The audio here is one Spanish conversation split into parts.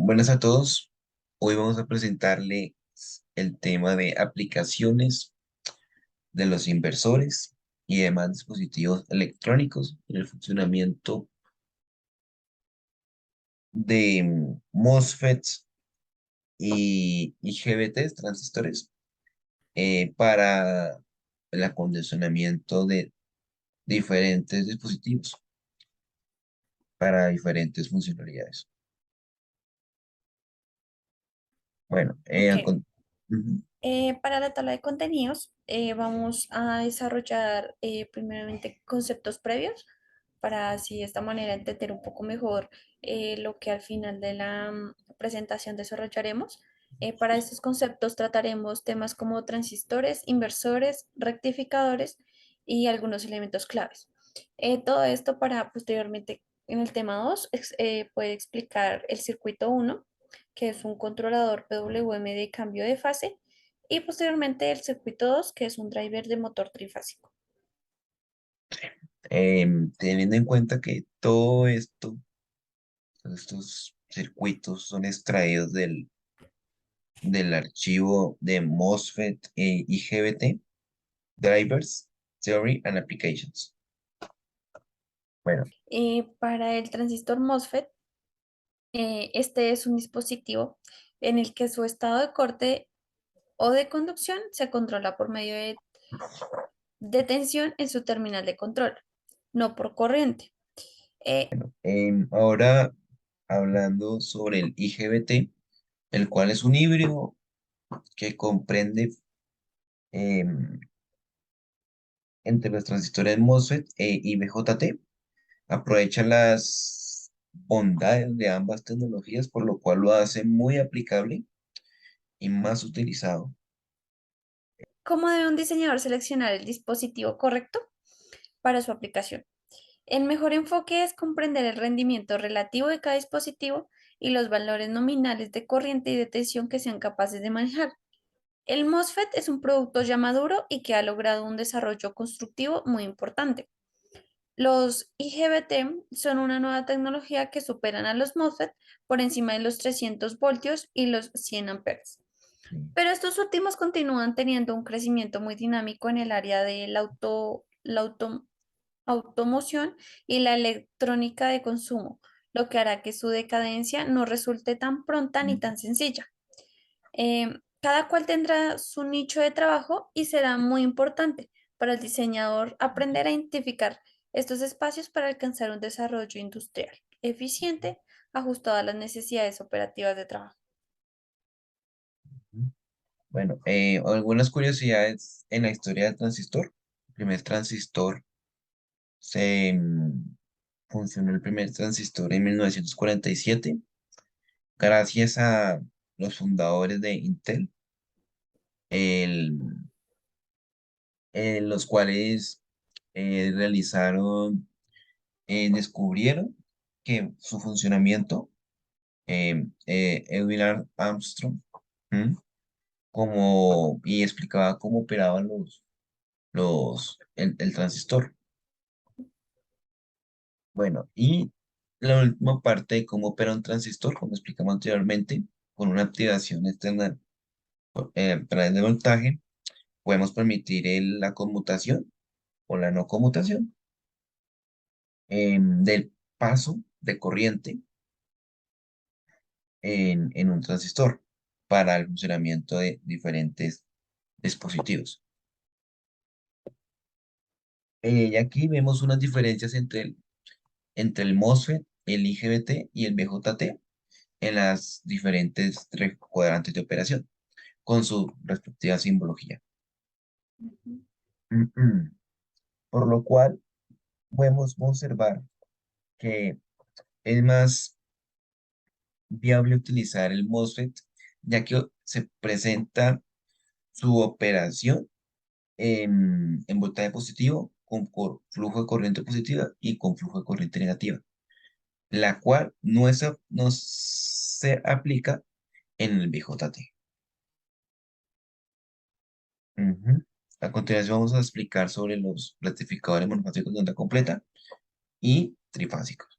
Buenas a todos. Hoy vamos a presentarle el tema de aplicaciones de los inversores y demás dispositivos electrónicos en el funcionamiento de MOSFETs y IGBTs, transistores, para el acondicionamiento de diferentes dispositivos para diferentes funcionalidades. Bueno, Ok, ujú. para la tabla de contenidos vamos a desarrollar primeramente conceptos previos para así de esta manera entender un poco mejor lo que al final de la presentación desarrollaremos. Para estos conceptos trataremos temas como transistores, inversores, rectificadores y algunos elementos claves. Todo esto para posteriormente en el tema 2 poder explicar el circuito uno, que es un controlador PWM de cambio de fase, y posteriormente el circuito 2, que es un driver de motor trifásico. Teniendo en cuenta que todo esto, todos estos circuitos son extraídos del archivo de MOSFET e IGBT, Drivers, Theory and Applications. Bueno, Para el transistor MOSFET, este es un dispositivo en el que su estado de corte o de conducción se controla por medio de tensión en su terminal de control, no por corriente. Eh, ahora hablando sobre el IGBT, el cual es un híbrido que comprende em, entre los transistores MOSFET y BJT, aprovecha las bondades de ambas tecnologías, por lo cual lo hace muy aplicable y más utilizado. ¿Cómo debe un diseñador seleccionar el dispositivo correcto para su aplicación? El mejor enfoque es comprender el rendimiento relativo de cada dispositivo y los valores nominales de corriente y de tensión que sean capaces de manejar. El MOSFET es un producto ya maduro y que ha logrado un desarrollo constructivo muy importante. Los IGBT son una nueva tecnología que superan a los MOSFET por encima de los 300 voltios y los 100 amperes. Pero estos últimos continúan teniendo un crecimiento muy dinámico en el área de la automoción y la electrónica de consumo, lo que hará que su decadencia no resulte tan pronta ni tan sencilla. Cada cual tendrá su nicho de trabajo y será muy importante para el diseñador aprender a identificar estos espacios para alcanzar un desarrollo industrial eficiente, ajustado a las necesidades operativas de trabajo. Bueno, algunas curiosidades en la historia del transistor. El primer transistor se funcionó el primer transistor en 1947 gracias a los fundadores de Intel, el- los cuales descubrieron que su funcionamiento, Edwin Armstrong, ¿m? Y explicaba cómo operaban el transistor. Bueno, y la última parte de cómo opera un transistor, como explicamos anteriormente, con una activación externa a través de voltaje, podemos permitir la conmutación o la no conmutación del paso de corriente en un transistor para el funcionamiento de diferentes dispositivos. Y aquí vemos unas diferencias entre el MOSFET, el IGBT y el BJT en las diferentes tres cuadrantes de operación, con su respectiva simbología. Ujú. Por lo cual podemos observar que es más viable utilizar el MOSFET, ya que se presenta su operación en voltaje positivo con flujo de corriente positiva y con flujo de corriente negativa, la cual no se aplica en el BJT. Ujú. A continuación vamos a explicar sobre los rectificadores monofásicos de onda completa y trifásicos.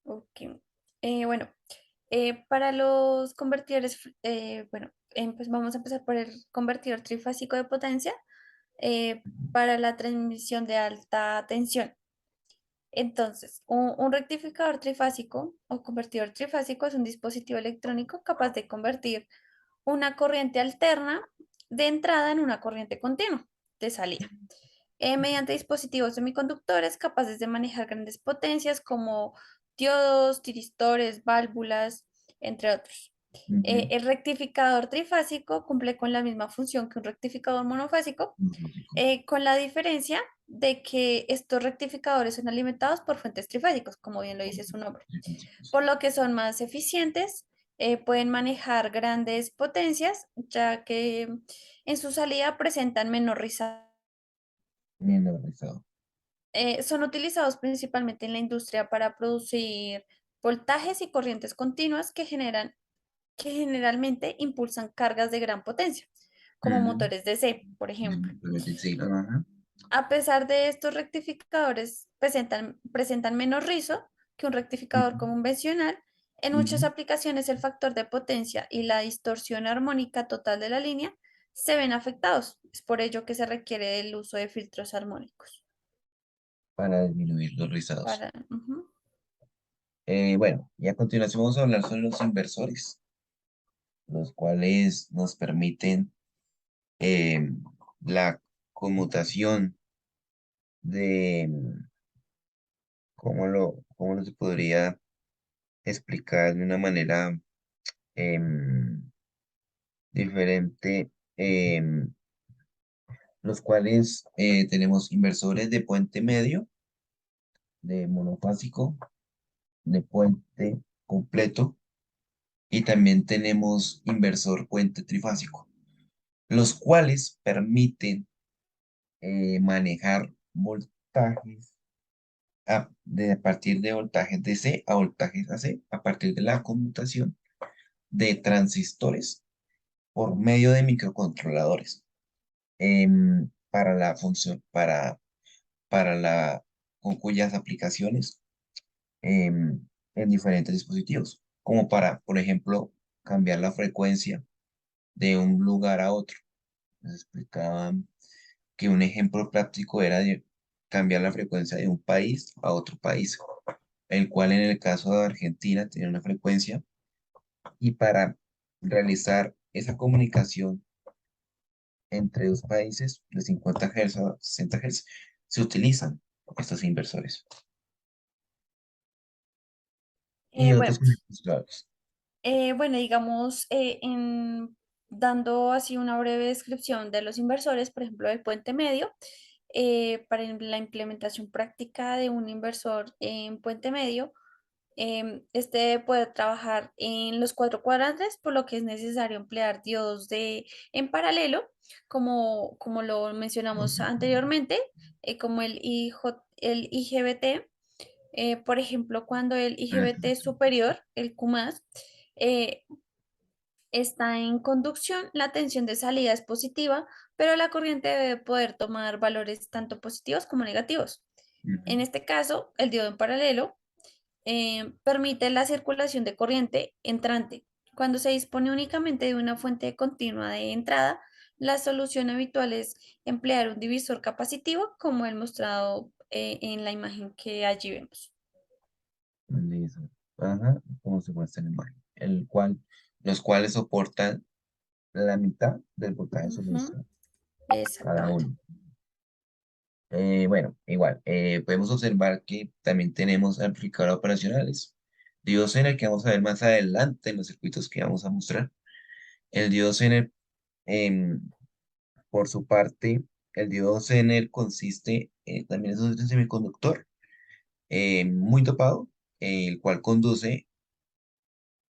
Ok. Bueno, para los convertidores, bueno, pues vamos a empezar por el convertidor trifásico de potencia para la transmisión de alta tensión. Entonces, un rectificador trifásico o convertidor trifásico es un dispositivo electrónico capaz de convertir una corriente alterna de entrada en una corriente continua de salida, mediante dispositivos semiconductores capaces de manejar grandes potencias como diodos, tiristores, válvulas, entre otros. Ujú. El rectificador trifásico cumple con la misma función que un rectificador monofásico, Monofásico. con la diferencia de que estos rectificadores son alimentados por fuentes trifásicos, como bien lo dice su nombre, Trifásicos. por lo que son más eficientes, pueden manejar grandes potencias, ya que en su salida presentan menor riza. Minorizado. Son utilizados principalmente en la industria para producir voltajes y corrientes continuas que generalmente impulsan cargas de gran potencia, como Ujú. motores DC, por ejemplo. Sí, ajá. A pesar de estos rectificadores, presentan menos rizo que un rectificador Ujú. convencional. En muchas Ujú. aplicaciones, el factor de potencia y la distorsión armónica total de la línea se ven afectados. Es por ello que se requiere el uso de filtros armónicos. Para disminuir los rizados. Ujú. Bueno, y a continuación vamos a hablar sobre los inversores, los cuales nos permiten eh, la conmutación de, cómo lo se podría explicar de una manera em, diferente, los cuales tenemos inversores de puente medio, de monofásico, de puente completo, y también tenemos inversor puente trifásico, los cuales permiten manejar voltajes a partir de voltajes DC a voltajes AC, a partir de la conmutación de transistores por medio de microcontroladores para la función, para la, con cuyas aplicaciones en diferentes dispositivos, como para, por ejemplo, cambiar la frecuencia de un lugar a otro. Nos explicaban que un ejemplo práctico era de cambiar la frecuencia de un país a otro país, el cual en el caso de Argentina tenía una frecuencia y para realizar esa comunicación entre dos países de 50 Hz a 60 Hz se utilizan estos inversores y Bueno, otros conectores. bueno, digamos, dando así una breve descripción de los inversores, por ejemplo, del puente medio, para la implementación práctica de un inversor en puente medio, este puede trabajar en los cuatro cuadrantes, por lo que es necesario emplear diodos en paralelo, como lo mencionamos anteriormente, como el IGBT. Por ejemplo, cuando el IGBT superior, el Q+, eh, está en conducción, la tensión de salida es positiva, pero la corriente debe poder tomar valores tanto positivos como negativos. Ujú. En este caso, el diodo en paralelo permite la circulación de corriente entrante. Cuando se dispone únicamente de una fuente continua de entrada, la solución habitual es emplear un divisor capacitivo, como el mostrado en la imagen que allí vemos. Listo. Ajá, como se muestra en la imagen, los cuales soportan la mitad del voltaje Ujú, suministrado cada exactamente. uno. Bueno, igual, podemos observar que también tenemos amplificadores operacionales. Diodo Zener, que vamos a ver más adelante en los circuitos que vamos a mostrar. El diodo Zener, em, por su parte, el diodo Zener consiste, también es un semiconductor muy dopado, el cual conduce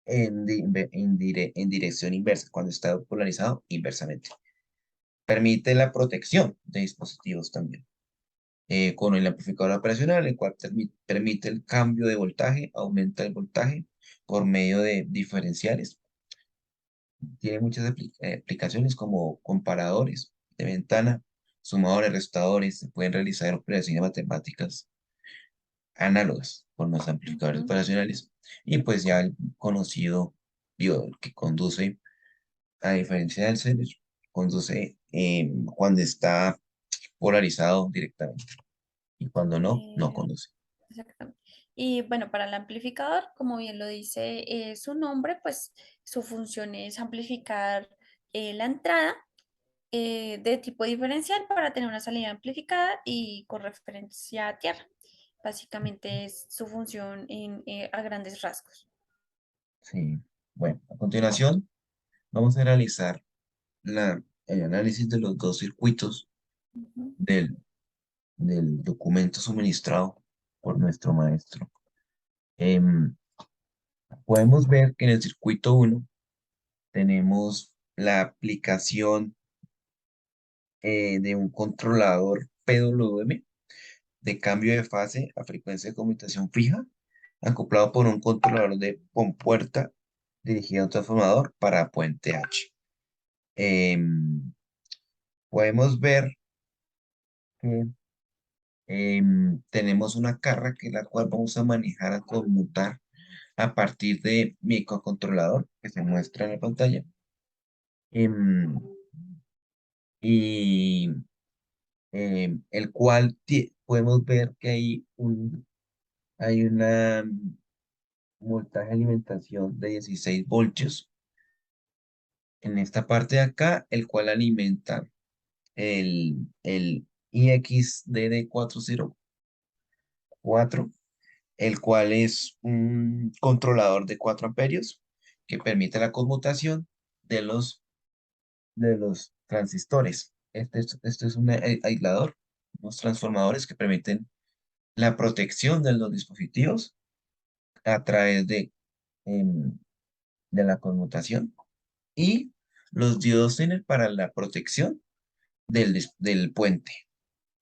en dirección inversa, cuando está polarizado inversamente. Permite la protección de dispositivos también. Con el amplificador operacional, el cual permite el cambio de voltaje, aumenta el voltaje por medio de diferenciales. Tiene muchas aplicaciones como comparadores de ventana, sumadores, restadores, se pueden realizar operaciones matemáticas análogas con los amplificadores Ujú. operacionales y pues ya el conocido diodo que conduce, a diferencia del celular, conduce cuando está polarizado directamente y cuando no, no Eh, conduce. Exactamente. Y bueno, para el amplificador, como bien lo dice su nombre, pues su función es amplificar la entrada de tipo diferencial para tener una salida amplificada y con referencia a tierra. Básicamente es su función a grandes rasgos. Sí. Bueno, a continuación vamos a realizar el análisis de los dos circuitos Ujú, del, del documento suministrado por nuestro maestro. Em, Podemos ver que en el circuito uno tenemos la aplicación de un controlador PWM de cambio de fase a frecuencia de conmutación fija, acoplado por un controlador de compuerta dirigido a un transformador para puente H. Em, Podemos ver que tenemos una carga que la cual vamos a manejar a conmutar a partir de microcontrolador que se muestra en la pantalla. Em, y el cual podemos ver que hay una voltaje de alimentación de 16 voltios en esta parte de acá, el cual alimenta el IXDD404, el cual es un controlador de 4 amperios que permite la conmutación de los transistores. Este es un aislador, unos transformadores que permiten la protección de los dispositivos a través em, de la conmutación y los diodos Zener para la protección del puente.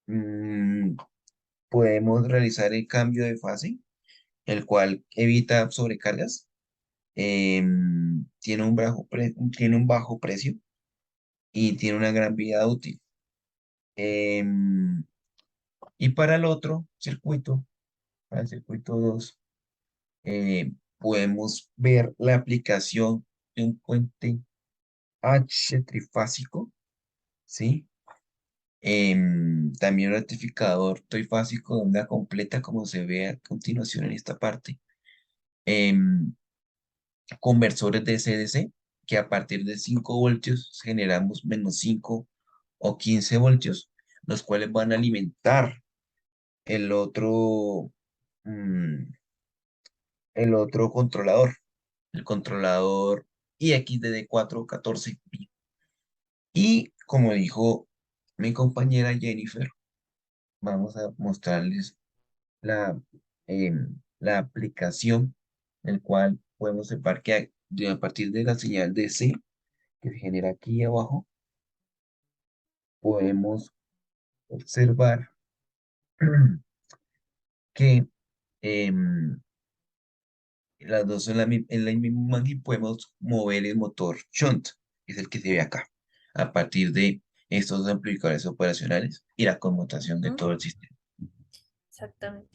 Mm, Podemos realizar el cambio de fase, el cual evita sobrecargas. Tiene un bajo precio y tiene una gran vida útil. Em, y para el otro circuito, para el circuito 2 podemos ver la aplicación de un puente H trifásico, ¿sí? También un rectificador trifásico de onda completa, como se ve a continuación en esta parte. Em, Conversores de CDC, que a partir de 5 voltios generamos -5 o 15 voltios, los cuales van a alimentar el otro, mm, el otro controlador, el controlador IXDD414. Y como dijo mi compañera Jennifer, vamos a mostrarles la aplicación, el cual podemos observar que a partir de la señal DC que se genera aquí abajo, podemos observar que em, las dos son en la misma imagen podemos mover el motor shunt, que es el que se ve acá, a partir de estos amplificadores operacionales y la conmutación de ujú. todo el sistema. Exactamente.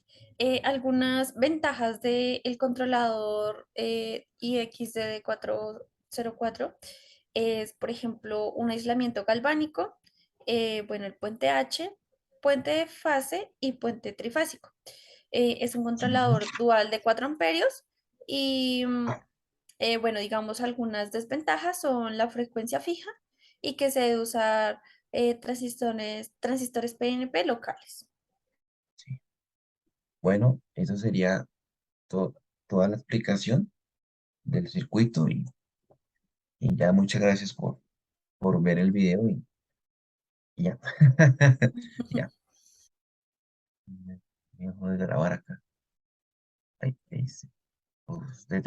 Algunas ventajas del controlador IXDD404 es, por ejemplo, un aislamiento galvánico, bueno, el puente H, puente de fase y puente trifásico. Es un Ujú. controlador dual de 4 amperios y, bueno, digamos, algunas desventajas son la frecuencia fija y que se debe usar transistores PNP locales. Sí. Bueno, eso sería to- toda la explicación del circuito y ya muchas gracias por ver el video y ya. Ya. Dejo de grabar acá. Ahí dice. Usted